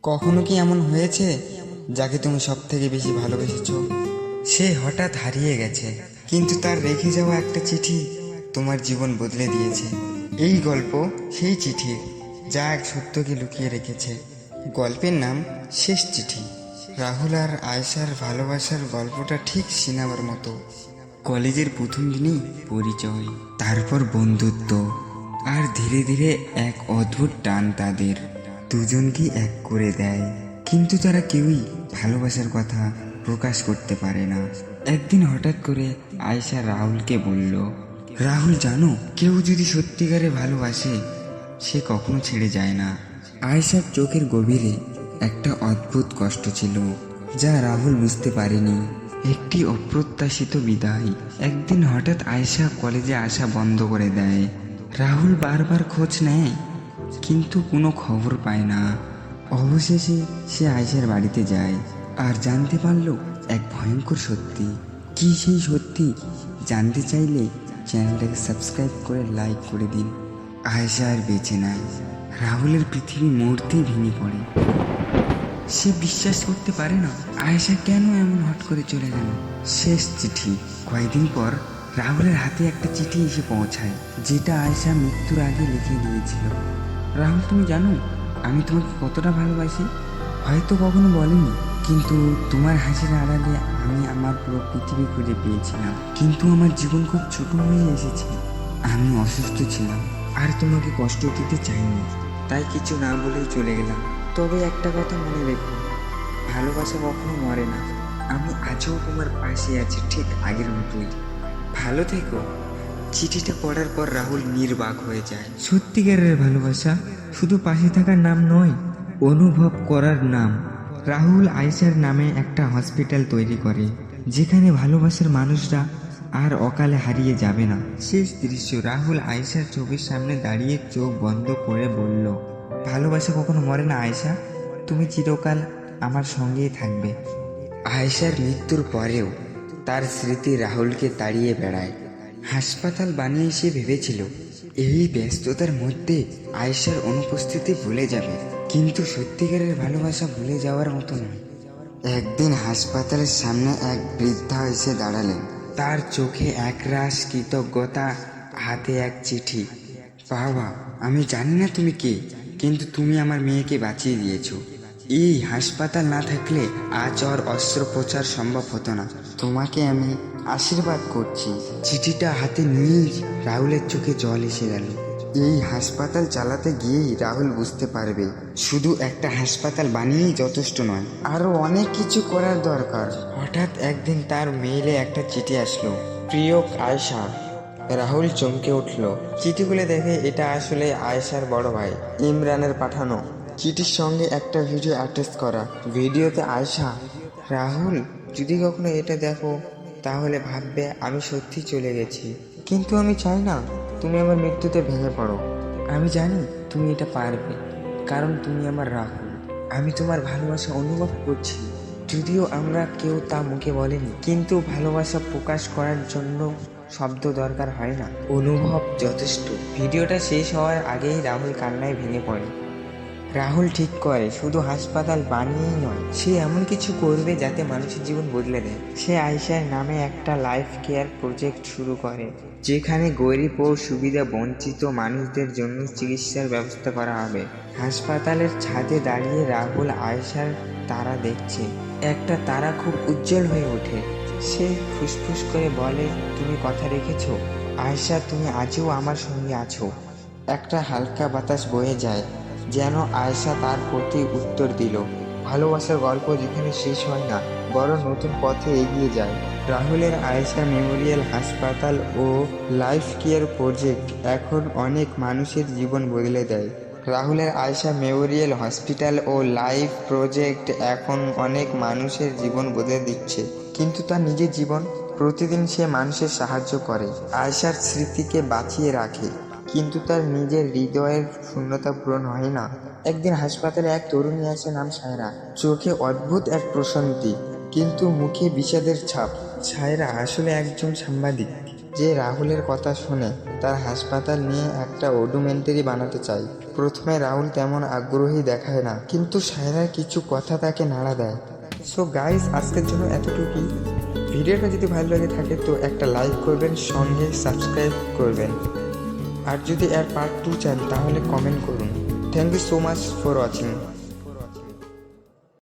কখনো কি এমন হয়েছে যাকে তুমি সব থেকে বেশি ভালোবেসেছো সে হঠাৎ হারিয়ে গেছে, কিন্তু তার রেখে যাওয়া একটা চিঠি তোমার জীবন বদলে দিয়েছে? এই গল্প সেই চিঠির, যা এক সত্যকে লুকিয়ে রেখেছে। গল্পের নাম শেষ চিঠি। রাহুল আর আয়েশার ভালোবাসার গল্পটা ঠিক সিনেমার মতো। কলেজের প্রথম দিনই পরিচয়, তারপর বন্ধুত্ব, আর ধীরে ধীরে এক অদ্ভুত টান তাদের দুজনকে এক করে দেয়। কিন্তু তারা কেউই ভালোবাসার কথা প্রকাশ করতে পারে না। একদিন হঠাৎ করে আয়েশা রাহুলকে বলল, রাহুল জানো, কেউ যদি সত্যিকারে ভালোবাসে সে কখনো ছেড়ে যায় না। আয়েশার চোখের গভীরে একটা অদ্ভুত কষ্ট ছিল, যা রাহুল বুঝতে পারেনি। একটি অপ্রত্যাশিত বিদায়। একদিন হঠাৎ আয়েশা কলেজে আসা বন্ধ করে দেয়। রাহুল বারবার খোঁজ নেয়, কিন্তু কোনো খবর পায় না। অবশেষে সে আয়েশার বাড়িতে যায় আর জানতে পারল এক ভয়ঙ্কর সত্যি। কি সেই সত্যি জানতে চাইলে চ্যানেলটাকে সাবস্ক্রাইব করে লাইক করে দিন। আয়েশা আর বেঁচে নাই। রাহুলের পৃথিবী মুহূর্তেই ভেঙে পড়ে। সে বিশ্বাস করতে পারে না আয়েশা কেন এমন হট করে চলে গেল। শেষ চিঠি। কয়েকদিন পর রাহুলের হাতে একটা চিঠি এসে পৌঁছায়, যেটা আয়েশা মৃত্যুর আগে লিখে দিয়েছিল। রাহুল, তুমি জানো আমি তোমাকে কতটা ভালোবাসি? হয়তো কখনো বলিনি, কিন্তু তোমার হাসির আড়ালে আমি আমার পুরো পৃথিবী খুঁজে পেয়েছিলাম। কিন্তু আমার জীবন খুব ছোট হয়ে এসেছে। আমি অসুস্থ ছিলাম আর তোমাকে কষ্ট দিতে চাইনি, তাই কিছু না বলেই চলে গেলাম। তবে একটা কথা মনে রেখো, ভালোবাসা কখনো মরে না। আমি আজও তোমার পাশে আছি, ঠিক আগের মতোই। ভালো থেকো। চিঠিটা পড়ার পর রাহুল নির্বাক হয়ে যায়। সত্যিকারের ভালোবাসা শুধু পাশে থাকার নাম নয়, অনুভব করার নাম। রাহুল আয়েশার নামে একটা হসপিটাল তৈরি করে, যেখানে ভালোবাসার মানুষরা আর অকালে হারিয়ে যাবে না। শেষ দৃশ্য, রাহুল আয়েশার চোখের সামনে দাঁড়িয়ে চোখ বন্ধ করে বলল, ভালোবাসা কখনো মরে না আয়েশা, তুমি চিরকাল আমার সঙ্গেই থাকবে। আয়েশার মৃত্যুর পরেও তার স্মৃতি রাহুলকে তাড়িয়ে বেড়ায়। হাসপাতাল বানিয়ে সে ভেবেছিল এই ব্যস্ততার মধ্যে আয়েশার অনুপস্থিতি ভুলে যাবে, কিন্তু সত্যিকারের ভালোবাসা ভুলে যাওয়ার মতো নয়। একদিন হাসপাতালের সামনে এক বৃদ্ধা এসে দাঁড়ালেন। তার চোখে একরাশ কৃতজ্ঞতা, হাতে এক চিঠি। বাবা, আমি জানি না তুমি কে, কিন্তু তুমি আমার মেয়েকে বাঁচিয়ে দিয়েছো। এই হাসপাতাল না থাকলে আজ ওর অস্ত্রোপচার সম্ভব হতো না। তোমাকে আমি আশীর্বাদ করছি। চিঠিটা হাতে নিয়েই রাহুলের চোখে জল এসে গেল। এই হাসপাতাল চালাতে গিয়েই রাহুল বুঝতে পারবে শুধু একটা হাসপাতাল বানিয়েই যথেষ্ট নয়, আরও অনেক কিছু করার দরকার। হঠাৎ একদিন তার মেইলে একটা চিঠি আসলো, প্রিয় আয়েশা। রাহুল চমকে উঠল। চিঠি খুলে দেখে এটা আসলে আয়েশার বড় ভাই ইমরানের পাঠানো। চিঠির সঙ্গে একটা ভিডিও অ্যাটাচ করা। ভিডিওতে আয়েশা, রাহুল, যদি কখনো এটা দেখো তাহলে ভাববে আমি সত্যি চলে গেছি, কিন্তু আমি চাই না তুমি আমার মৃত্যুতে ভেঙে পড়ো। আমি জানি তুমি এটা পারবে, কারণ তুমি আমার রাহুল। আমি তোমার ভালোবাসা অনুভব করছি, যদিও আমরা কেউ তা মুখে বলেনি। কিন্তু ভালোবাসা প্রকাশ করার জন্য শব্দ দরকার হয় না, অনুভব যথেষ্ট। ভিডিওটা শেষ হওয়ার আগেই রাহুল কান্নায় ভেঙে পড়ে। রাহুল ঠিক করে শুধু হাসপাতাল বানিয়েই নয়, সে এমন কিছু করবে যাতে মানুষের জীবন বদলে দেয়। সে আয়েশার নামে একটা লাইফ কেয়ার প্রজেক্ট শুরু করে, যেখানে গরিব ও সুবিধা বঞ্চিত মানুষদের জন্য চিকিৎসার ব্যবস্থা করা হবে। হাসপাতালের ছাদে দাঁড়িয়ে রাহুল আয়েশার তারা দেখছে। একটা তারা খুব উজ্জ্বল হয়ে ওঠে। সে ফুসফুস করে বলে, তুমি কথা রেখেছ আয়েশা, তুমি আজও আমার সঙ্গে আছো। একটা হালকা বাতাস বয়ে যায়, যেন আয়েশা তার প্রতি উত্তর দিল। ভালোবাসার গল্প যেখানে শেষ হয় না, বড় নতুন পথে এগিয়ে যায়। রাহুলের আয়েশা মেমোরিয়াল হাসপাতাল ও লাইফ কেয়ার প্রজেক্ট এখন অনেক মানুষের জীবন বদলে দেয়। রাহুলের আয়েশা মেমোরিয়াল হসপিটাল ও লাইফ প্রজেক্ট এখন অনেক মানুষের জীবন বদলে দিচ্ছে, কিন্তু তার নিজের জীবন প্রতিদিন সে মানুষের সাহায্য করে, আয়েশার স্মৃতিকে বাঁচিয়ে রাখে, কিন্তু তার নিজের হৃদয়ের শূন্যতা পূরণ হয় না। একদিন হাসপাতালে এক তরুণী আসে, নাম সায়রা। চোখে অদ্ভুত এক প্রশান্তি, কিন্তু মুখে বিষাদের ছাপ। সায়রা আসলে একজন সাংবাদিক। যে রাহুলের কথা শুনে তার হাসপাতাল নিয়ে একটা ডকুমেন্টারি বানাতে চায়। প্রথমে রাহুল তেমন আগ্রহী দেখায় না, কিন্তু সায়রার কিছু কথা তাকে নাড়া দেয়। সো গাইস, আজকের জন্য এতটুকুই। ভিডিওটা যদি ভালো লাগে থাকে তো একটা লাইক করবেন, সঙ্গে সাবস্ক্রাইব করবেন। আর যদি এর পার্ট 2 চান তাহলে কমেন্ট করুন। Thank you so much for watching.